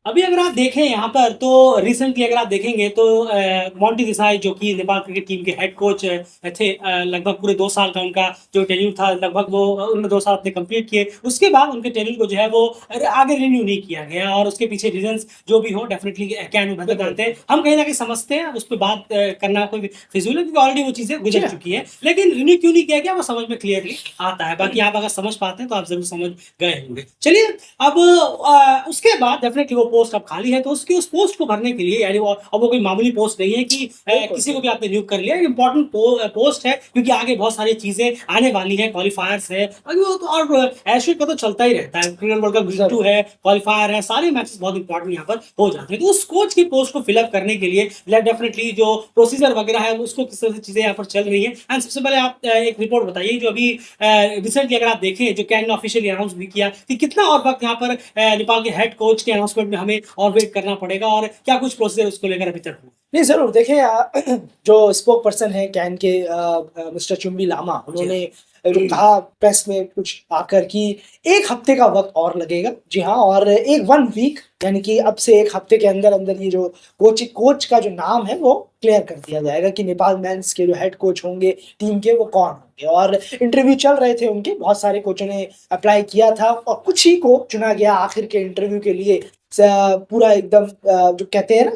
अभी अगर आप देखें यहाँ पर तो रिसेंटली अगर आप देखेंगे तो मोंटी देसाई जो कि नेपाल क्रिकेट टीम के हेड कोच थे, लगभग पूरे 2 साल का उनका जो टेन्यूर था, लगभग वो उन्होंने 2 साल अपने कंप्लीट किए। उसके बाद उनके टेन्यूर को जो है वो आगे रिन्यू नहीं किया गया, और उसके पीछे रीजंस जो भी हो डेफिनेटली क्या बेहतर जानते हैं, हम कहीं ना कहीं समझते हैं, उस पर बात करना कोई फिजूल है क्योंकि ऑलरेडी वो चीजें गुजर चुकी है। लेकिन रिन्यू क्यों नहीं किया गया वो समझ में क्लियरली आता है। बाकी आप अगर समझ पाते हैं तो आप जरूर समझ गए होंगे। चलिए, अब उसके बाद डेफिनेटली वो पोस्ट अब खाली है, तो उसकी उस पोस्ट को भरने के लिए, यानी अब वो कोई मामूली पोस्ट नहीं है कि किसी को भी आपने नियुक्त कर लिया। इंपॉर्टेंट पोस्ट है क्योंकि आगे बहुत सारी चीजें आने वाली है, क्वालिफायर्स है, और ऐसे का तो चलता ही रहता है। क्रिकेट वर्ल्ड कप G2 है, क्वालिफायर है, सारे मैचेस बहुत इंपॉर्टेंट यहाँ पर हो जाते हैं। तो उस कोच की पोस्ट को फिलअप करने के लिए डेफिनेटली जो प्रोसीजर वगैरह है उसको किस तरह से चीजें यहाँ पर चल रही है। एंड सबसे पहले आप एक रिपोर्ट बताइए जो अभी रिसेंटली अगर आप देखें, जो कैन ने ऑफिशियली अनाउंस भी किया कि कितना और वक्त यहाँ पर नेपाल के हेड कोच के अनाउंसमेंट में हमें और वेट करना पड़ेगा, और क्या कुछ प्रोसीजर उसको लेकर अभी तक हुआ। नहीं, ज़रूर देखिए, जो स्पोक पर्सन है कैन के, मिस्टर चुम्बी लामा, उन्होंने जो कहा प्रेस में कुछ आकर कि 1 हफ्ते का वक्त और लगेगा। जी हाँ, और एक 1 वीक यानी कि अब से 1 हफ्ते के अंदर अंदर ये जो कोच का जो नाम है वो क्लियर कर दिया जाएगा कि नेपाल मेंस के जो हेड कोच होंगे टीम के वो कौन होंगे। और इंटरव्यू चल रहे थे उनके, बहुत सारे कोचों ने अप्लाई किया था और कुछ ही को चुना गया आखिर के इंटरव्यू के लिए। पूरा एकदम जो कहते हैं ना,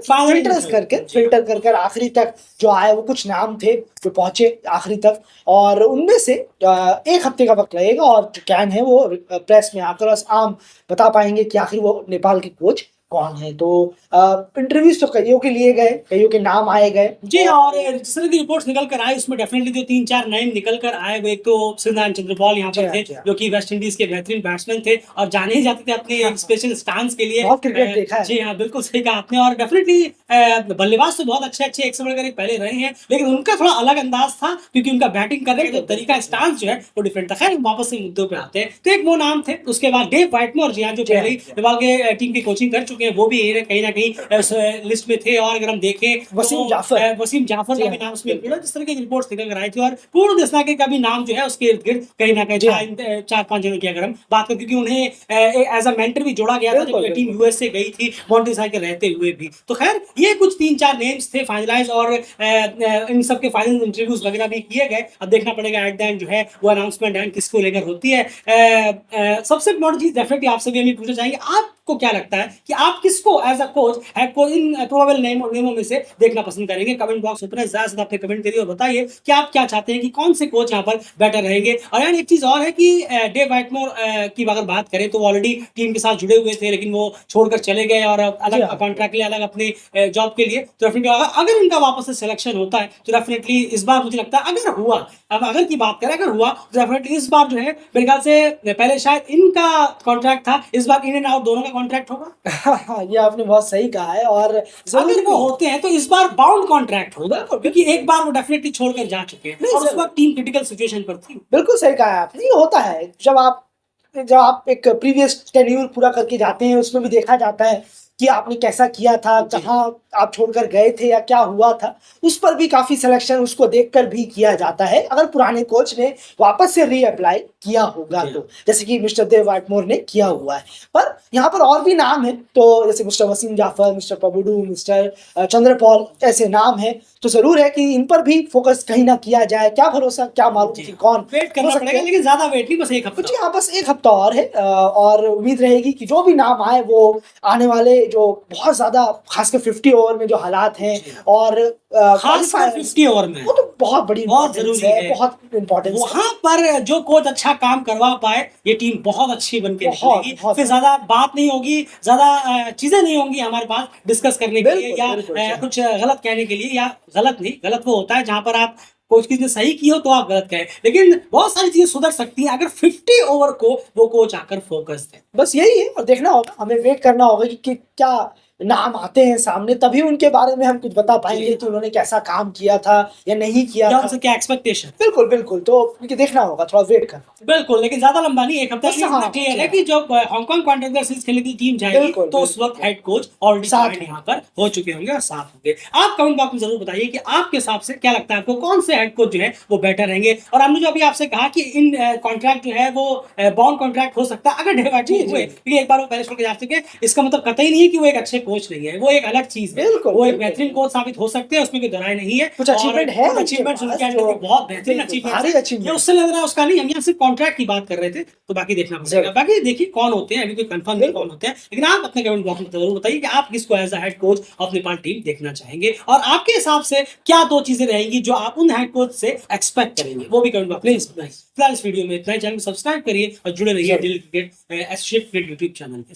फिल्टर कर कर आखिरी तक जो आए वो कुछ नाम थे जो पहुंचे आखिरी तक, और उनमें से 1 हफ्ते का वक्त लगेगा। और जो कैन है वो प्रेस में आकर बस आम बता पाएंगे कि आखिर वो नेपाल के कोच कौन है। तो इंटरव्यूज तो कईयों के लिए गए, कईयों के नाम आए गए। जी हाँ, और जिस तरह की रिपोर्ट्स निकल कर आए उसमें डेफिनेटली जो 3-4 नाम निकल कर आए, वो एक तो श्रीनारायण चंद्रपॉल यहाँ पर थे, जो कि वेस्ट इंडीज के बेहतरीन बैट्समैन थे और जाने ही जाते थे अपने स्पेशल स्टांस के लिए। बहुत क्रिकेट देखा है। जी हाँ, बिल्कुल सही कहा आपने। और डेफिनेटली बल्लेबाज तो बहुत अच्छे अच्छे एक से बढ़कर एक पहले रहे हैं, लेकिन उनका थोड़ा अलग अंदाज था क्योंकि उनका बैटिंग करने का जो तरीका, स्टांस जो है वो डिफरेंट था। खैर, वापस से मुद्दों पे आते हैं तो एक वो नाम थे। उसके बाद डेव व्हाइटमोर, जी हाँ, जो पहले ही नेपाल के टीम की कोचिंग कर चुके हैं, वो भी कहीं ना कहीं लिस्ट में थे। और अगर हम देखें वसीम जाफर का भी नाम उसमें इंक्लूड है। जिस तरह की रिपोर्ट्स निकल कर आई थी, और पूर्ण देशनायके का भी नाम जो है उसके इर्द गिर्द कहीं ना कहीं 4-5 जनों की अगर हम बात करें, क्योंकि उन्हें एज अ मेंटर भी जोड़ा गया था जब टीम यूएस से गई थी मोंटी देसाई के रहते हुए भी। तो खैर, ये कुछ 3-4 नेम्स थे फाइनलाइज, और इन सब के फाइनल इंटरव्यूज वगैरह भी किए गए। अब देखना पड़ेगा एट द एंड जो है वो अनाउंसमेंट एंड किसको लेकर होती है। सबसे इम्पोर्टेंट चीज डेफिनेटली आपसे भी हम पूछना चाहेंगे, आपको क्या लगता है कि आप किसको as a coach head coach in probable नेमों में से देखना पसंद करेंगे। कमेंट बॉक्स ओपन है, ज्यादा से अपने कमेंट करिए और बताइए कि आप क्या चाहते हैं कि कौन से कोच यहाँ पर बेटर रहेंगे। और यार एक चीज और है कि डेव व्हाइटमोर की अगर बात करें तो वो ऑलरेडी टीम के साथ जुड़े हुए थे, लेकिन वो छोड़कर चले गए और अलग कॉन्ट्रैक्ट लिए, अलग अपने जॉब के लिए। तो डेफिनेटली अगर इनका वापस से सिलेक्शन होता है तो डेफिनेटली इस बार मुझे लगता है अगर हुआ, अब अगर की बात करें अगर हुआ तो डेफिनेटली इस बार जो है मेरे ख्याल से पहले शायद इनका कॉन्ट्रैक्ट था, इस बार इन एंड आउट दोनों का कॉन्ट्रैक्ट होगा। हाँ, ये आपने बहुत सही कहा है। और अगर वो होते हैं तो इस बार बाउंड कॉन्ट्रैक्ट होगा, क्योंकि एक बार वो डेफिनेटली छोड़कर जा चुके हैं और उस वक्त टीम क्रिटिकल सिचुएशन पर थी। बिल्कुल सही कहा है आपने। ये होता है जब आप एक प्रीवियस टेन्यूर पूरा करके जाते हैं, उसमें भी देखा जाता है कि आपने कैसा किया था, कहाँ आप छोड़कर गए थे या क्या हुआ था। उस पर भी काफी सिलेक्शन उसको देखकर भी किया जाता है, अगर पुराने कोच ने वापस से रीअप्लाई किया होगा तो, जैसे कि मिस्टर देव व्हाइटमोर ने किया हुआ है। पर यहाँ पर और भी नाम है, तो जैसे mister Wasim Jaffer, mister Pubudu, mister Chanderpaul, ऐसे नाम है। तो जरूर है कि इन पर भी फोकस कहीं ना किया जाए। क्या भरोसा, क्या मालूम कि कौन वेट करना पड़ेगा, लेकिन ज्यादा वेट नहीं, बस एक हफ्ता। जी हाँ, बस 1 हफ्ता और है। और उम्मीद रहेगी कि जो भी नाम आए वो आने वाले जो बहुत ज्यादा, खासकर 50 ओवर में जो हालात हैं, और खासकर 50 ओवर में, वो तो बहुत बड़ी, बहुत जरूरी है, बहुत इंपॉर्टेंस। वहां पर जो कोच अच्छा काम करवा पाए ये टीम बहुत अच्छी बन के निकलेगी। फिर ज्यादा बात नहीं होगी, ज्यादा चीजें नहीं होंगी हमारे पास डिस्कस करने के लिए या कुछ गलत कहने के लिए, या गलत नहीं, गलत वो होता है जहां पर आप कोच की सही की हो तो आप गलत कहें, लेकिन बहुत सारी चीजें सुधर सकती हैं अगर 50 ओवर को वो कोच आकर फोकस दे। बस यही है, और देखना होगा, हमें वेट करना होगा कि क्या नाम आते हैं सामने, तभी उनके बारे में हम कुछ बता पाएंगे कि उन्होंने कैसा काम किया था या नहीं किया था, उनसे क्या एक्सपेक्टेशन। बिल्कुल बिल्कुल, तो देखना होगा, थोड़ा वेट करना। बिल्कुल, लेकिन ज्यादा लंबा नहीं, एक हफ्ता क्लियर है कि जब हांगकांग कॉन्टिनेंटल सीरीज खेलने की टीम जाएगी तो उस वक्त हेड कोच ऑलरेडी साथ यहाँ पर हो चुके होंगे और साथ होंगे। आप कमेंट बॉक्स में जरूर बताइए कि आपके हिसाब से क्या लगता है आपको, कौन से हेड कोच जो है वो बेटर रहेंगे। और हमने जो अभी आपसे कहा कि इन कॉन्ट्रैक्ट जो है वो बाउंड कॉन्ट्रैक्ट हो सकता है अगर डेव व्हाइटमोर हुए, क्योंकि एक बार वो पहले छोड़ के जा चुके हैं, इसका मतलब कतई नहीं है कि वो एक अच्छे कोच नहीं है, वो एक अलग चीज है, बिल्कुल, वो एक बिल्कुल। बेहतरीन कोच साबित हो सकते हैं, उसमें कोई दोराय नहीं है। कुछ achievement है उनके अचीवमेंट पास उनके जो- बहुत बेहतरीन बिल्कुल, अचीवमेंट भारी है। achievement। ये उससे लग रहा है उसका नहीं, हम यहाँ सिर्फ कॉन्ट्रैक्ट की बात कर रहे थे, तो बाकी देखना पड़ेगा। जरूर। बाकी देखिए कौन होते हैं, अभी कोई कंफर्म नहीं बिल्कुल। कौन होते हैं, लेकिन आप अपने कमेंट बॉक्स में जरूर बताइए कि आप किसको as a head coach of Nepal team देखना चाहेंगे, और आपके हिसाब से क्या दो चीजें रहेंगी जो आप उन हेड कोच से एक्सपेक्ट करेंगे, वो भी कमेंट बॉक्स में Please, बताइए। फिलहाल इस वीडियो में इतना ही, चैनल को सब्सक्राइब करिए और जुड़े रहिए जरूर। Daily cricket associate cricket YouTube channel के साथ।